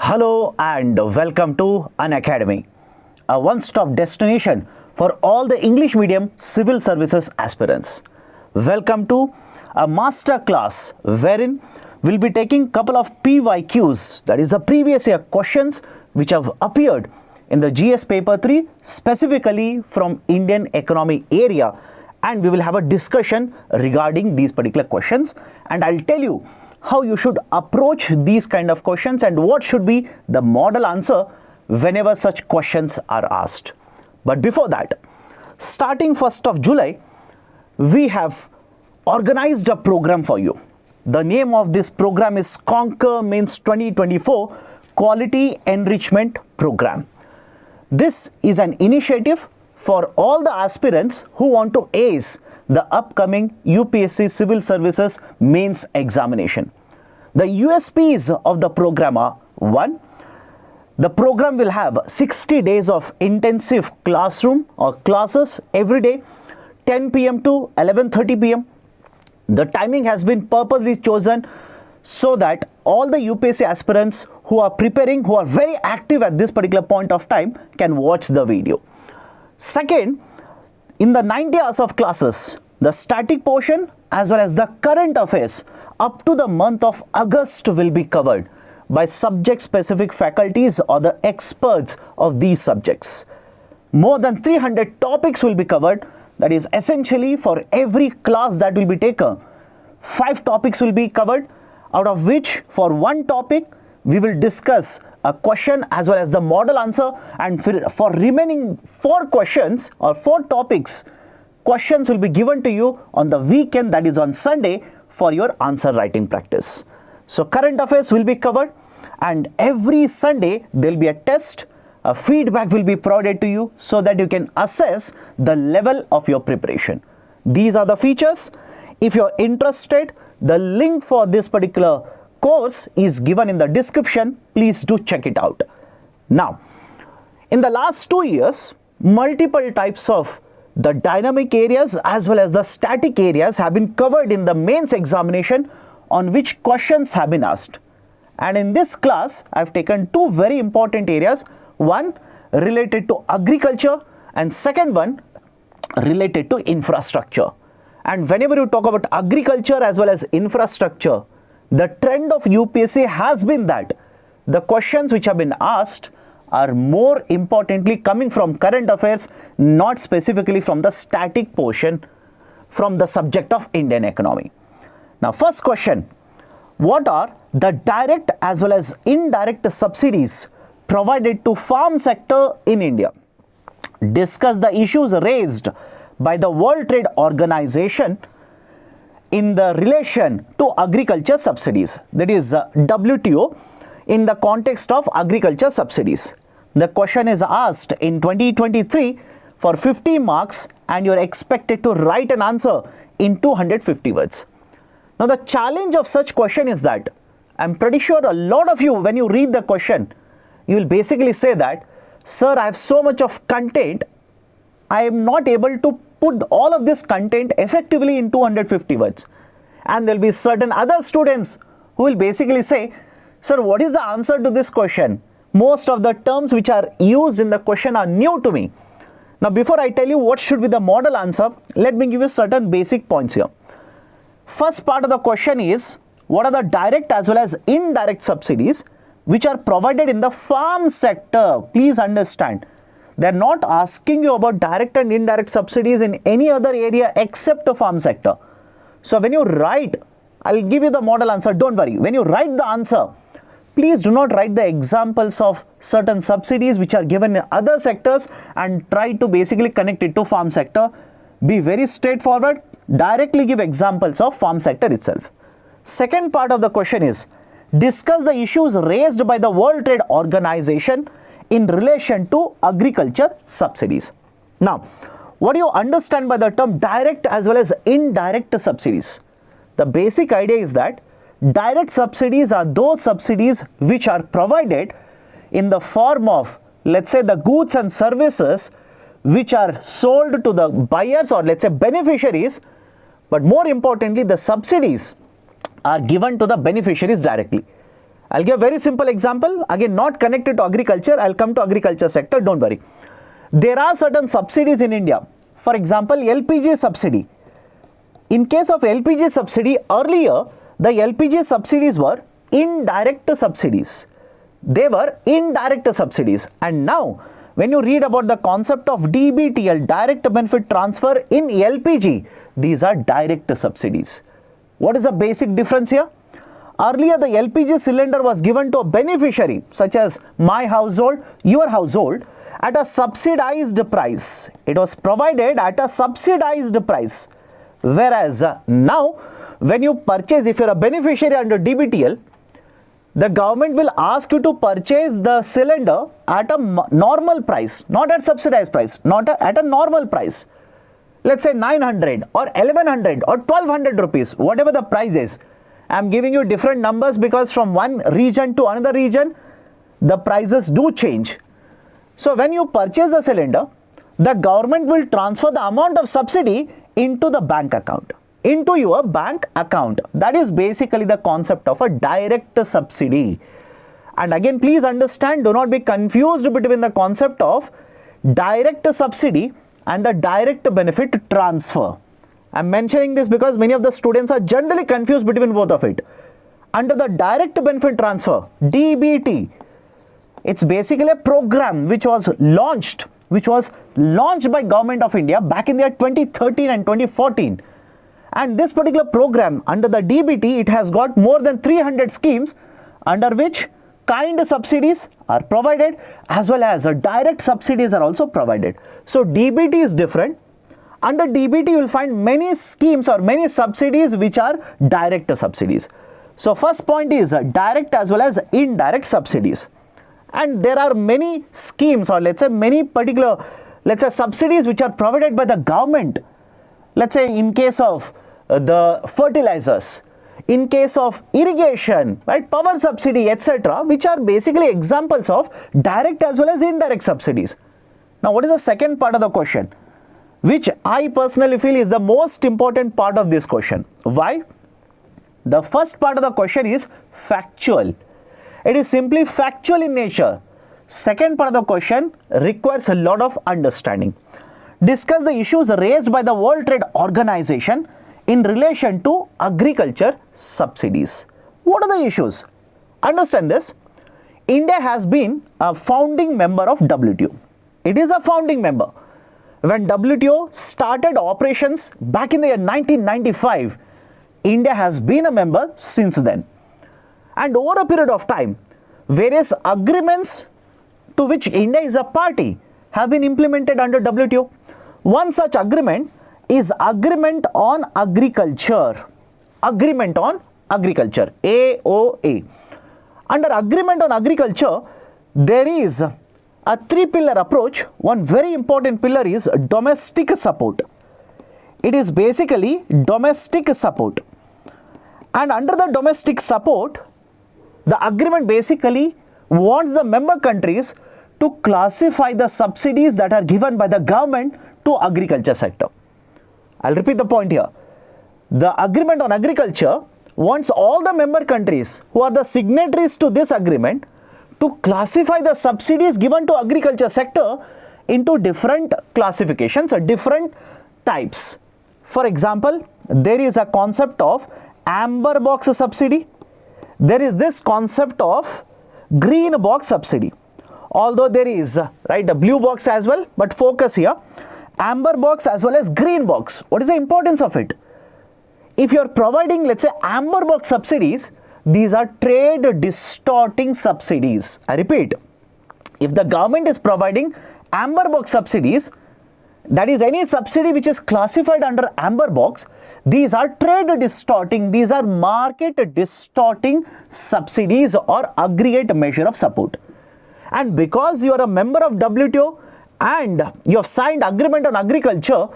Hello and welcome to Unacademy, a one-stop destination for all the English medium civil services aspirants. Welcome to a master class wherein we'll be taking couple of PYQs, that is the previous year questions which have appeared in the GS paper 3 specifically from Indian economy area, and we will have a discussion regarding these particular questions, and I'll tell you how you should approach these kind of questions and what should be the model answer whenever such questions are asked. But before that, starting 1st of July, we have organized a program for you. The name of this program is Conquer Means 2024 Quality Enrichment Program. This is an initiative for all the aspirants who want to ace the upcoming UPSC Civil Services Mains Examination. The USPs of the program are: 1. The program will have 60 days of intensive classroom or classes every day, 10 p.m. to 11:30 p.m. The timing has been purposely chosen so that all the UPSC aspirants who are preparing, who are very active at this particular point of time, can watch the video. Second, in the 90 hours of classes, the static portion as well as the current affairs up to the month of August will be covered by subject-specific faculties or the experts of these subjects. More than 300 topics will be covered. That is essentially for every class that will be taken, 5 topics will be covered, out of which for one topic we will discuss a question as well as the model answer, and for remaining 4 questions or 4 topics, questions will be given to you on the weekend, that is on Sunday, for your answer writing practice. So current affairs will be covered, and every Sunday there will be a test. A feedback will be provided to you so that you can assess the level of your preparation. These are the features. If you're interested, the link for this particular course is given in the description. Please do check it out. Now, in the last 2 years, multiple types of the dynamic areas as well as the static areas have been covered in the mains examination on which questions have been asked. And in this class, I've taken 2 very important areas. One related to agriculture and second one related to infrastructure. And whenever you talk about agriculture as well as infrastructure, the trend of UPSC has been that the questions which have been asked are more importantly coming from current affairs, not specifically from the static portion from the subject of Indian economy. Now, first question: what are the direct as well as indirect subsidies provided to farm sector in India? Discuss the issues raised by the World Trade Organization in the relation to agriculture subsidies, that is WTO, in the context of agriculture subsidies. The question is asked in 2023 for 50 marks and you're expected to write an answer in 250 words. Now, the challenge of such question is that I'm pretty sure a lot of you, when you read the question, you will basically say that, sir, I have so much of content, I am not able to put all of this content effectively in 250 words. And there will be certain other students who will basically say, sir, what is the answer to this question? Most of the terms which are used in the question are new to me. Now, before I tell you what should be the model answer, let me give you certain basic points here. First part of the question is, what are the direct as well as indirect subsidies which are provided in the farm sector? Please understand, they are not asking you about direct and indirect subsidies in any other area except the farm sector. So when you write, I'll give you the model answer, don't worry. When you write the answer, please do not write the examples of certain subsidies which are given in other sectors and try to basically connect it to farm sector. Be very straightforward, directly give examples of farm sector itself. Second part of the question is, discuss the issues raised by the World Trade Organization in relation to agriculture subsidies. Now, what do you understand by the term direct as well as indirect subsidies? The basic idea is that direct subsidies are those subsidies which are provided in the form of, let's say, the goods and services which are sold to the buyers or let's say beneficiaries, but more importantly, the subsidies are given to the beneficiaries directly. I'll give a very simple example, again not connected to agriculture. I'll come to agriculture sector, don't worry. There are certain subsidies in India. For example, LPG subsidy. In case of LPG subsidy, earlier the LPG subsidies were indirect subsidies. They were indirect subsidies, and now when you read about the concept of DBTL, direct benefit transfer in LPG, these are direct subsidies. What is the basic difference here? Earlier the LPG cylinder was given to a beneficiary such as my household, your household, at a subsidized price. It was provided at a subsidized price. Whereas now when you purchase, if you're a beneficiary under DBTL, the government will ask you to purchase the cylinder at a normal price, not at subsidized price, at a normal price. Let's say 900 or 1100 or 1200 rupees, whatever the price is. I'm giving you different numbers because from one region to another region, the prices do change. So when you purchase the cylinder, the government will transfer the amount of subsidy into the bank account, into your bank account. That is basically the concept of a direct subsidy. And again, please understand, do not be confused between the concept of direct subsidy and the direct benefit transfer. I'm mentioning this because many of the students are generally confused between both of it. Under the direct benefit transfer, DBT, it's basically a program which was launched by Government of India back in the year 2013 and 2014. And this particular program under the DBT, it has got more than 300 schemes under which kind subsidies are provided as well as direct subsidies are also provided. So DBT is different. Under DBT, you will find many schemes or many subsidies which are direct subsidies. So first point is direct as well as indirect subsidies. And there are many schemes, or let's say many particular, let's say subsidies which are provided by the government. Let's say in case of the fertilizers, in case of irrigation, right, power subsidy, etc., which are basically examples of direct as well as indirect subsidies. Now, what is the second part of the question, which I personally feel is the most important part of this question? Why? The first part of the question is factual. It is simply factual in nature. Second part of the question requires a lot of understanding. Discuss the issues raised by the World Trade Organization in relation to agriculture subsidies. What are the issues? Understand this. India has been a founding member of WTO. It is a founding member. When WTO started operations back in the year 1995, India has been a member since then. And over a period of time, various agreements to which India is a party have been implemented under WTO. One such agreement is Agreement on Agriculture. Agreement on Agriculture, AOA. Under Agreement on Agriculture, there is a three-pillar approach. One very important pillar is domestic support. It is basically domestic support. And under the domestic support, the agreement basically wants the member countries to classify the subsidies that are given by the government to agriculture sector. I'll repeat the point here. The Agreement on Agriculture wants all the member countries who are the signatories to this agreement to classify the subsidies given to agriculture sector into different classifications or different types. For example, there is a concept of amber box subsidy. There is this concept of green box subsidy. Although there is right a blue box as well, but focus here, amber box as well as green box. What is the importance of it? If you are providing, let's say, amber box subsidies, these are trade distorting subsidies. I repeat, if the government is providing amber box subsidies, that is any subsidy which is classified under amber box, these are trade distorting, these are market distorting subsidies or aggregate measure of support. And because you are a member of WTO and you have signed Agreement on Agriculture,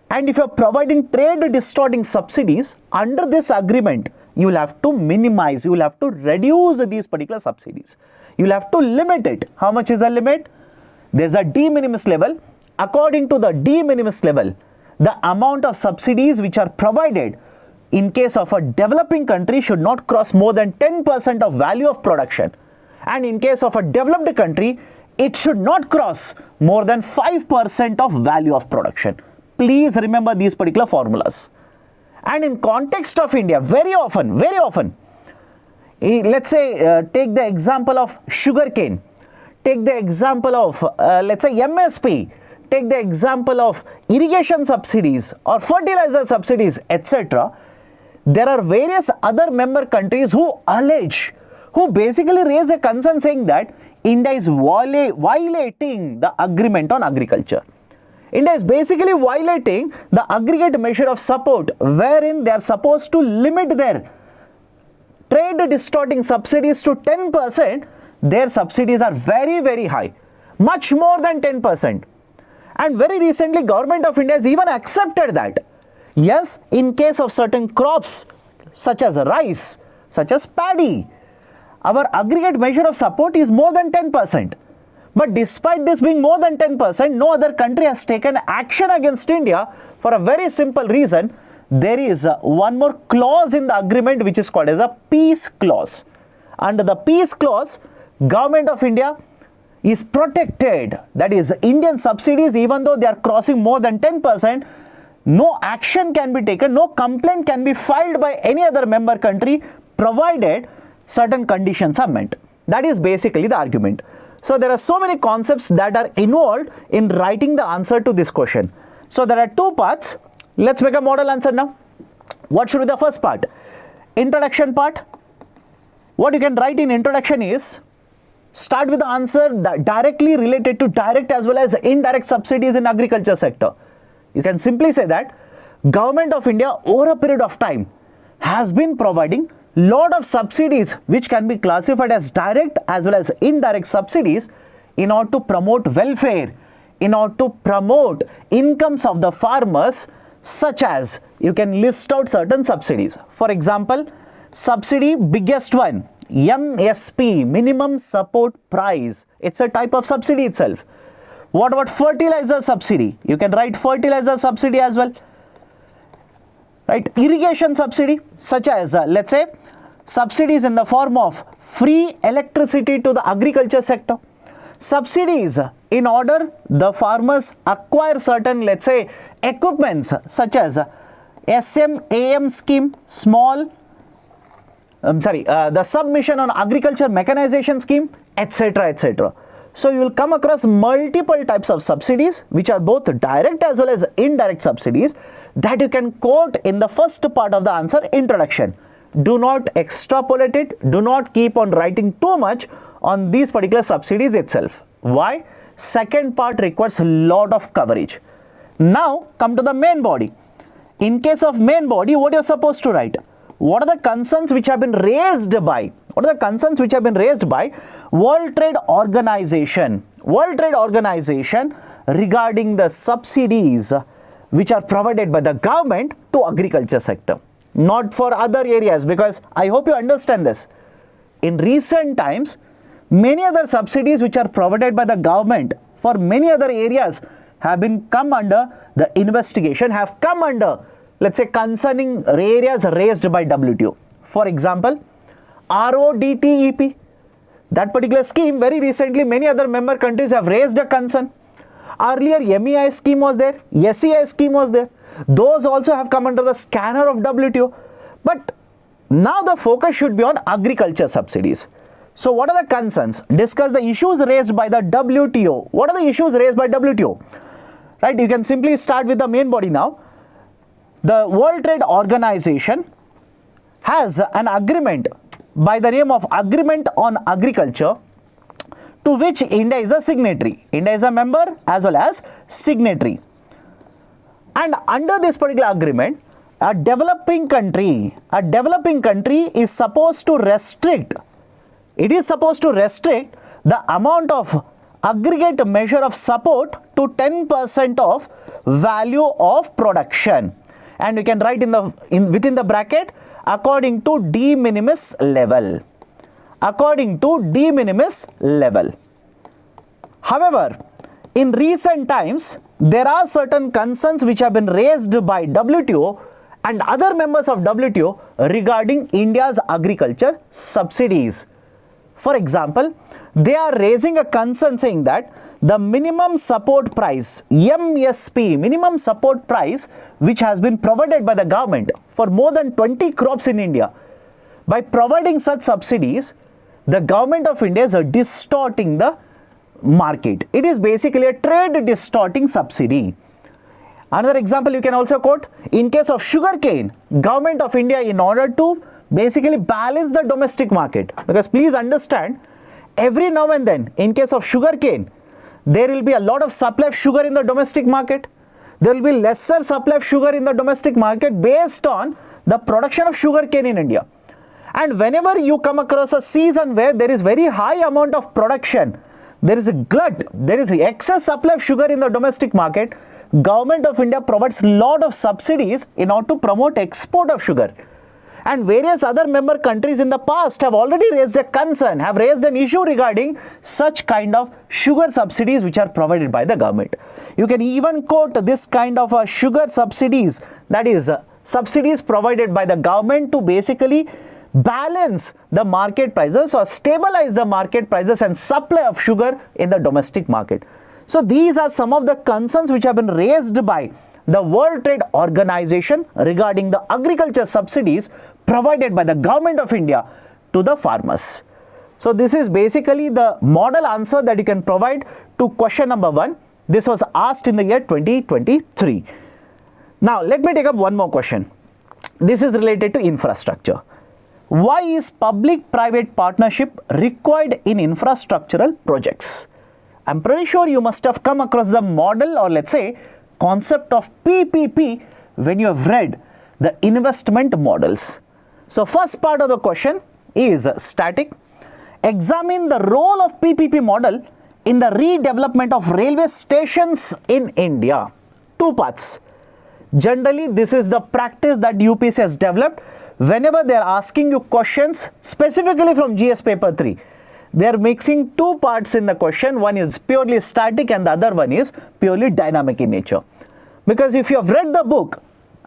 and if you are providing trade distorting subsidies under this agreement, you will have to minimize, you will have to reduce these particular subsidies. You will have to limit it. How much is the limit? There is a de minimis level. According to the de minimis level, the amount of subsidies which are provided in case of a developing country should not cross more than 10% of value of production, and in case of a developed country it should not cross more than 5% of value of production. Please remember these particular formulas. And in context of India, very often, let's say take the example of sugarcane, take the example of let's say MSP, take the example of irrigation subsidies or fertilizer subsidies, etc. There are various other member countries who basically raise a concern saying that India is violating the agreement on agriculture. India is basically violating the aggregate measure of support, wherein they are supposed to limit their trade distorting subsidies to 10%. Their subsidies are very, very high, much more than 10%. And very recently, Government of India has even accepted that. Yes, in case of certain crops such as rice, such as paddy, our aggregate measure of support is more than 10%. But despite this being more than 10%, no other country has taken action against India for a very simple reason. There is one more clause in the agreement which is called as a peace clause. Under the peace clause, Government of India is protected. That is, Indian subsidies, even though they are crossing more than 10%, no action can be taken, no complaint can be filed by any other member country provided certain conditions are met. That is basically the argument. So there are so many concepts that are involved in writing the answer to this question. So there are two parts. Let's make a model answer now. What should be the first part? Introduction part. What you can write in introduction is, start with the answer that directly related to direct as well as indirect subsidies in agriculture sector. You can simply say that Government of India over a period of time has been providing lot of subsidies which can be classified as direct as well as indirect subsidies in order to promote welfare, in order to promote incomes of the farmers, such as you can list out certain subsidies. For example, subsidy biggest one, MSP, minimum support price. It's a type of subsidy itself. What about fertilizer subsidy? You can write fertilizer subsidy as well. Right? Irrigation subsidy, such as let's say subsidies in the form of free electricity to the agriculture sector. Subsidies in order the farmers acquire certain, let's say, equipments such as SMAM scheme, the submission on agriculture mechanization scheme, etc., etc. So you will come across multiple types of subsidies which are both direct as well as indirect subsidies that you can quote in the first part of the answer, introduction. Do not extrapolate it. Do not keep on writing too much on these particular subsidies itself. Why? Second part requires a lot of coverage. Now come to the main body. In case of main body, what you're supposed to write? What are the concerns which have been raised by? What are the concerns which have been raised by World Trade Organization? World Trade Organization regarding the subsidies which are provided by the government to agriculture sector, not for other areas, because I hope you understand this. In recent times, many other subsidies which are provided by the government for many other areas have been come under the investigation, have come under, let's say, concerning areas raised by WTO. For example, RODTEP, that particular scheme, very recently many other member countries have raised a concern. Earlier MEI scheme was there, SEI scheme was there. Those also have come under the scanner of WTO. But now the focus should be on agriculture subsidies. So what are the concerns? Discuss the issues raised by the WTO. What are the issues raised by WTO? Right, you can simply start with the main body now. The World Trade Organization has an agreement by the name of Agreement on Agriculture, to which India is a signatory. India is a member as well as signatory. And under this particular agreement, a developing country is supposed to restrict, the amount of aggregate measure of support to 10% of value of production. And you can write within the bracket, according to de minimis level. According to de minimis level. However, in recent times, there are certain concerns which have been raised by WTO and other members of WTO regarding India's agriculture subsidies. For example, they are raising a concern saying that the minimum support price, MSP, minimum support price, which has been provided by the government for more than 20 crops in India, by providing such subsidies, the government of India is distorting the market. It is basically a trade distorting subsidy. Another example you can also quote, in case of sugarcane, government of India, in order to basically balance the domestic market, because please understand, every now and then, in case of sugarcane, there will be a lot of supply of sugar in the domestic market. There will be lesser supply of sugar in the domestic market based on the production of sugarcane in India. And whenever you come across a season where there is very high amount of production, there is a glut, there is excess supply of sugar in the domestic market, government of India provides a lot of subsidies in order to promote export of sugar. And various other member countries in the past have already raised a concern, have raised an issue regarding such kind of sugar subsidies which are provided by the government. You can even quote this kind of sugar subsidies, that is subsidies provided by the government to basically balance the market prices or stabilize the market prices and supply of sugar in the domestic market. So these are some of the concerns which have been raised by the World Trade Organization regarding the agriculture subsidies provided by the government of India to the farmers. So this is basically the model answer that you can provide to question number 1. This was asked in the year 2023. Now let me take up one more question. This is related to infrastructure. Why is public-private partnership required in infrastructural projects? I'm pretty sure you must have come across the model, or let's say concept of PPP when you have read the investment models. So first part of the question is static. Examine the role of PPP model in the redevelopment of railway stations in India. Two parts. Generally, this is the practice that UPSC has developed whenever they are asking you questions specifically from GS paper 3. They are mixing two parts in the question. One is purely static and the other one is purely dynamic in nature. Because if you have read the book,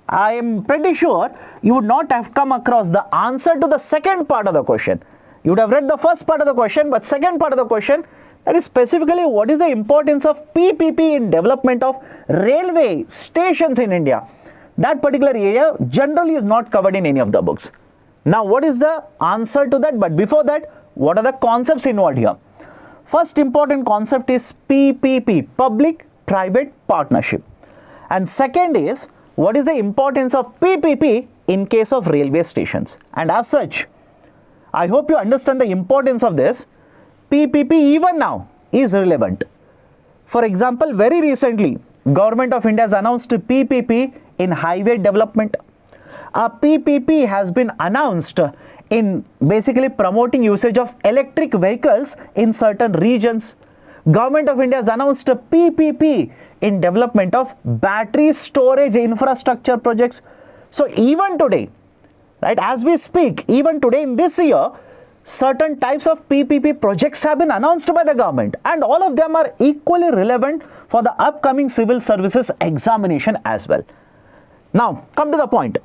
I am pretty sure you would not have come across the answer to the second part of the question. You would have read the first part of the question, but second part of the question, that is specifically what is the importance of PPP in development of railway stations in India. That particular area generally is not covered in any of the books. Now what is the answer to that? But before that, what are the concepts involved here? First important concept is PPP, public-private partnership. And second is, what is the importance of PPP in case of railway stations? And as such, I hope you understand the importance of this. PPP even now is relevant. For example, very recently, Government of India has announced PPP in highway development. A PPP has been announced in basically promoting usage of electric vehicles in certain regions. Government of India has announced a PPP in development of battery storage infrastructure projects. So even today, right, as we speak, even today in this year, certain types of PPP projects have been announced by the government, and all of them are equally relevant for the upcoming civil services examination as well. Now, come to the point.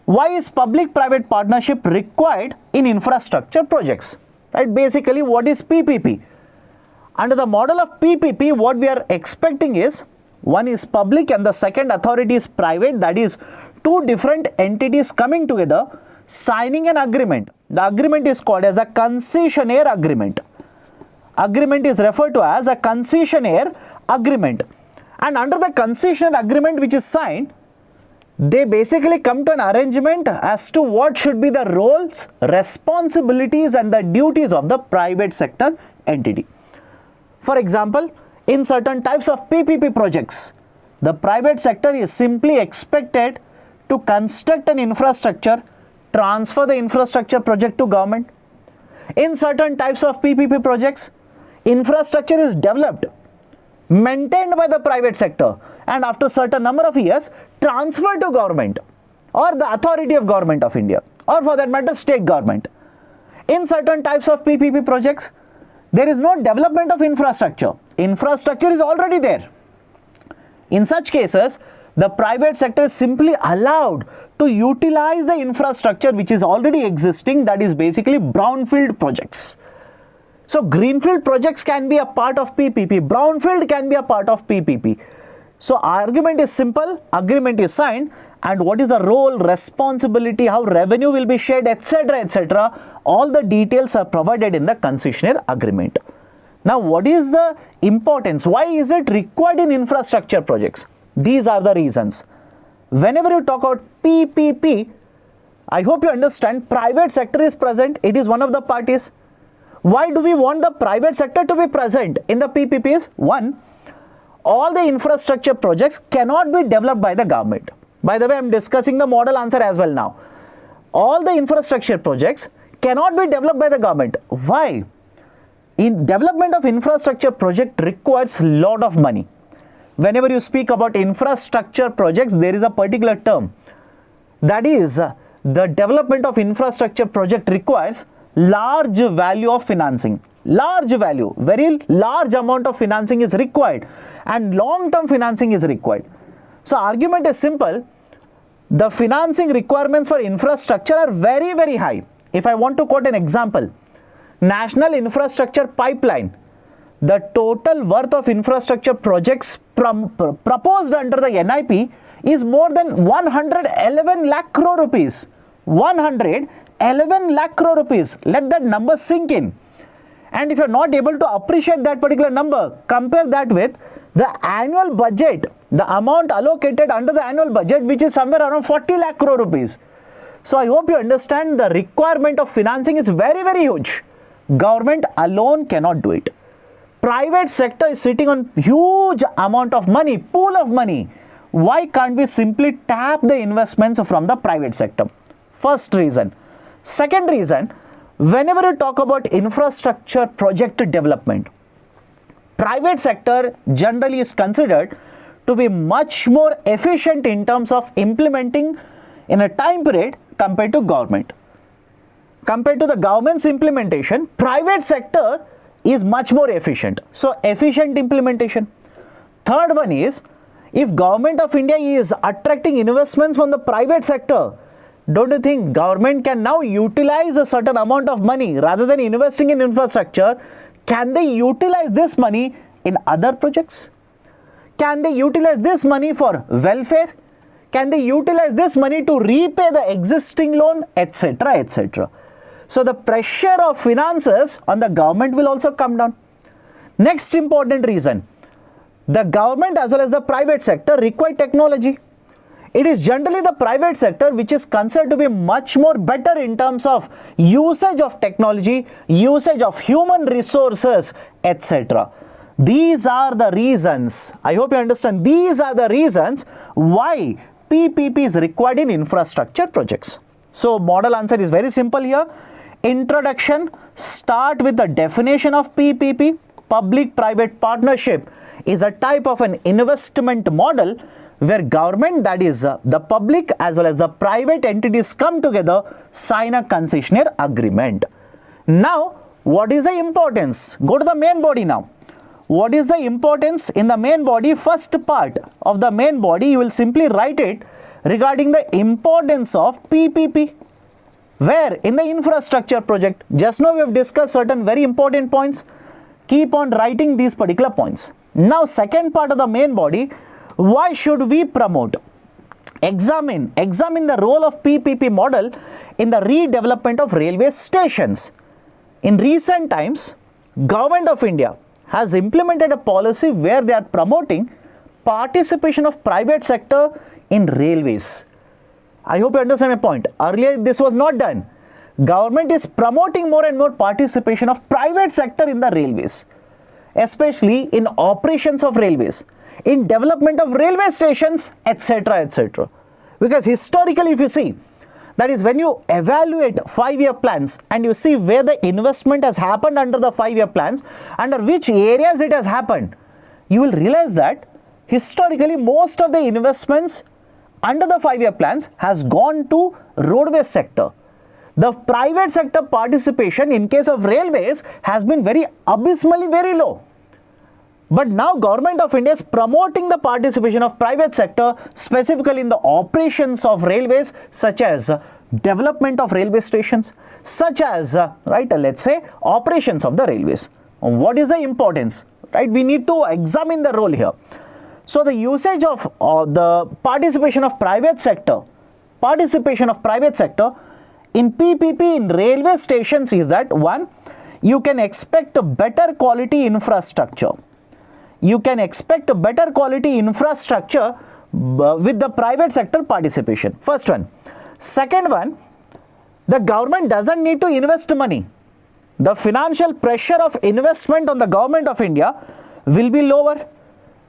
Why is public-private partnership required in infrastructure projects? Right? Basically, what is PPP? Under the model of PPP, what we are expecting is, one is public and the second authority is private, that is two different entities coming together, signing an agreement. The agreement is called as a concessionaire agreement. Agreement is referred to as a concessionaire agreement. And under the concessionaire agreement which is signed, they basically come to an arrangement as to what should be the roles, responsibilities and the duties of the private sector entity. For example, in certain types of PPP projects, the private sector is simply expected to construct an infrastructure, transfer the infrastructure project to government. In certain types of PPP projects, infrastructure is developed, maintained by the private sector, and after a certain number of years transferred to government or the authority of Government of India, or for that matter state government. In certain types of PPP projects, there is no development of infrastructure. Infrastructure is already there. In such cases, the private sector is simply allowed to utilize the infrastructure which is already existing, that is basically brownfield projects. So greenfield projects can be a part of PPP, brownfield can be a part of PPP. So argument is simple, agreement is signed, and what is the role, responsibility, how revenue will be shared, etc., etc. All the details are provided in the concessionaire agreement. Now what is the importance? Why is it required in infrastructure projects? These are the reasons. Whenever you talk about PPP, I hope you understand, private sector is present, it is one of the parties. Why do we want the private sector to be present in the PPPs? One, all the infrastructure projects cannot be developed by the government. By the way, I am discussing the model answer as well now. All the infrastructure projects cannot be developed by the government. Why? In development of infrastructure project requires a lot of money. Whenever you speak about infrastructure projects, there is a particular term. That is, the development of infrastructure project requires large value of financing. Large value, very large amount of financing is required, and long-term financing is required. So argument is simple. The financing requirements for infrastructure are very, very high. If I want to quote an example, National Infrastructure Pipeline, the total worth of infrastructure projects proposed under the NIP is more than 111 lakh crore rupees. 111 lakh crore rupees. Let that number sink in. And if you are not able to appreciate that particular number, compare that with the annual budget, the amount allocated under the annual budget, which is somewhere around 40 lakh crore rupees. So I hope you understand the requirement of financing is very, very huge. Government alone cannot do it. Private sector is sitting on huge amount of money, pool of money. Why can't we simply tap the investments from the private sector? First reason. Second reason, whenever you talk about infrastructure project development, private sector generally is considered to be much more efficient in terms of implementing in a time period compared to government. Compared to the government's implementation, private sector is much more efficient. So efficient implementation. Third one is, if government of India is attracting investments from the private sector, don't you think government can now utilize a certain amount of money rather than investing in infrastructure? Can they utilize this money in other projects? Can they utilize this money for welfare? Can they utilize this money to repay the existing loan, etc., etc.? So the pressure of finances on the government will also come down. Next important reason, the government as well as the private sector require technology. It is generally the private sector which is considered to be much more better in terms of usage of technology, usage of human resources, etc. These are the reasons, I hope you understand, these are the reasons why PPP is required in infrastructure projects. So model answer is very simple here. Introduction, start with the definition of PPP. Public-private partnership is a type of an investment model where government, that is the public as well as the private entities, come together, sign a concessionaire agreement. Now, what is the importance? Go to the main body now. What is the importance in the main body? First part of the main body, you will simply write it regarding the importance of PPP. Where? In the infrastructure project. Just now we have discussed certain very important points. Keep on writing these particular points. Now second part of the main body, why should we promote? Examine the role of PPP model in the redevelopment of railway stations. In recent times, Government of India has implemented a policy where they are promoting participation of private sector in railways. I hope you understand my point. Earlier this was not done. Government is promoting more and more participation of private sector in the railways, especially in operations of railways, in development of railway stations, etc., etc. Because historically, if you see, that is when you evaluate 5-year plans and you see where the investment has happened under the 5-year plans, under which areas it has happened, you will realize that historically most of the investments under the 5-year plans has gone to roadway sector. The private sector participation in case of railways has been very abysmally very low. But now Government of India is promoting the participation of private sector, specifically in the operations of railways, such as development of railway stations, such as, let's say, operations of the railways. What is the importance? Right, we need to examine the role here. So the usage of the participation of private sector in PPP in railway stations is that, one, you can expect a better quality infrastructure. You can expect a better quality infrastructure with the private sector participation. First one. Second one, the government doesn't need to invest money. The financial pressure of investment on the Government of India will be lower,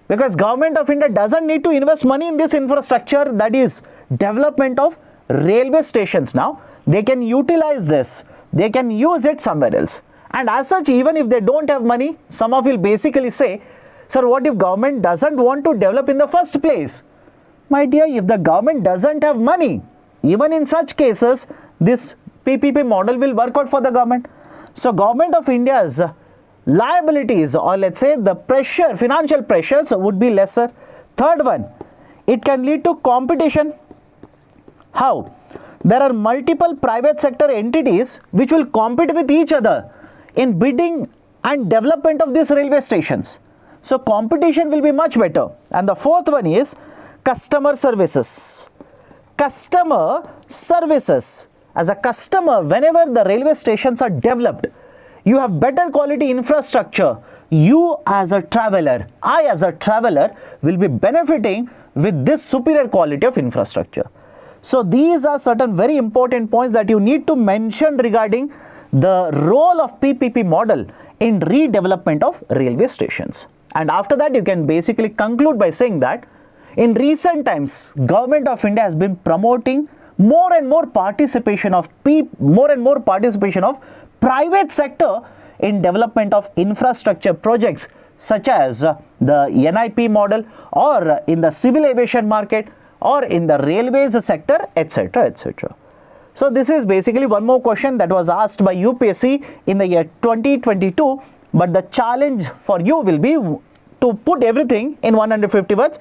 because Government of India doesn't need to invest money in this infrastructure, that is development of railway stations. Now they can utilize this, they can use it somewhere else. And as such, even if they don't have money, some of you will basically say, sir, what if government doesn't want to develop in the first place? My dear, if the government doesn't have money, even in such cases, this PPP model will work out for the government. So Government of India's liabilities, or let's say the pressure, financial pressures would be lesser. Third one, it can lead to competition. How? There are multiple private sector entities which will compete with each other in bidding and development of these railway stations. So competition will be much better. And the fourth one is customer services. Customer services. As a customer, whenever the railway stations are developed, you have better quality infrastructure. You as a traveler, I as a traveler will be benefiting with this superior quality of infrastructure. So these are certain very important points that you need to mention regarding the role of PPP model in redevelopment of railway stations. And after that, you can basically conclude by saying that in recent times, Government of India has been promoting more and more participation of private sector in development of infrastructure projects, such as the NIP model, or in the civil aviation market, or in the railways sector, etc., etc. So this is basically one more question that was asked by UPSC in the year 2022, but the challenge for you will be to put everything in 150 words.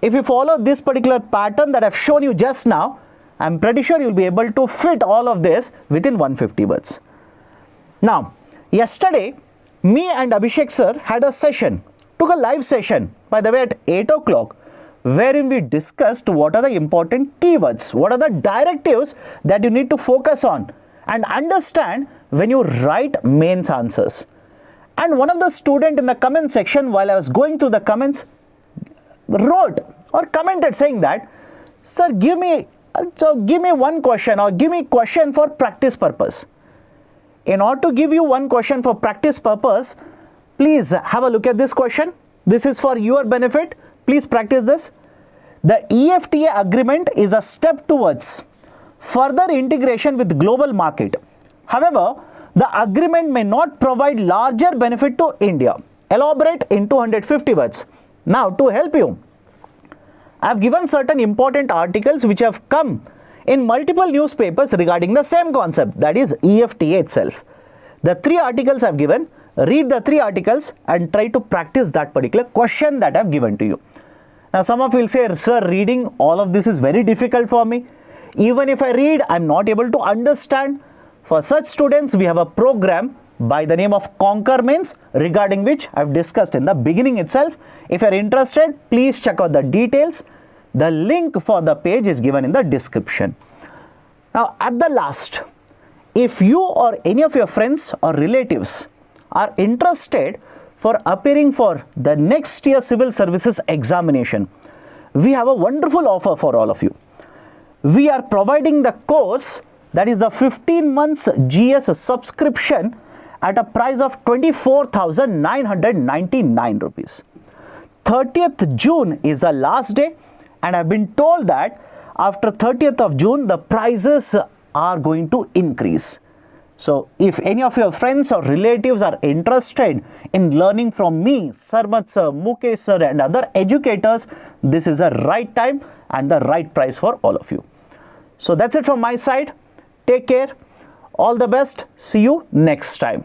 If you follow this particular pattern that I've shown you just now, I'm pretty sure you'll be able to fit all of this within 150 words. Now, yesterday, me and Abhishek sir had a session, took a live session, by the way, at 8 o'clock, wherein we discussed what are the important keywords, what are the directives that you need to focus on and understand when you write mains answers. And one of the students in the comment section, while I was going through the comments, wrote or commented saying that, sir, give me one question, or give me question for practice purpose. In order to give you one question for practice purpose, please have a look at this question. This is for your benefit. Please practice this. The EFTA agreement is a step towards further integration with global market. However, the agreement may not provide larger benefit to India. Elaborate in 250 words. Now, to help you, I have given certain important articles which have come in multiple newspapers regarding the same concept, that is EFTA itself. The 3 articles I have given, read the 3 articles and try to practice that particular question that I have given to you. Now some of you will say, sir, reading all of this is very difficult for me. Even if I read, I am not able to understand. For such students, we have a program by the name of Conquer Mains, regarding which I have discussed in the beginning itself. If you are interested, please check out the details. The link for the page is given in the description. Now at the last, if you or any of your friends or relatives are interested for appearing for the next year civil services examination, we have a wonderful offer for all of you. We are providing the course, that is the 15 months GS subscription, at a price of 24,999 rupees. 30th June is the last day, and I've been told that after 30th of June, the prices are going to increase. So if any of your friends or relatives are interested in learning from me, Sarmat sir, Mukesh sir and other educators, this is the right time and the right price for all of you. So that's it from my side. Take care. All the best. See you next time.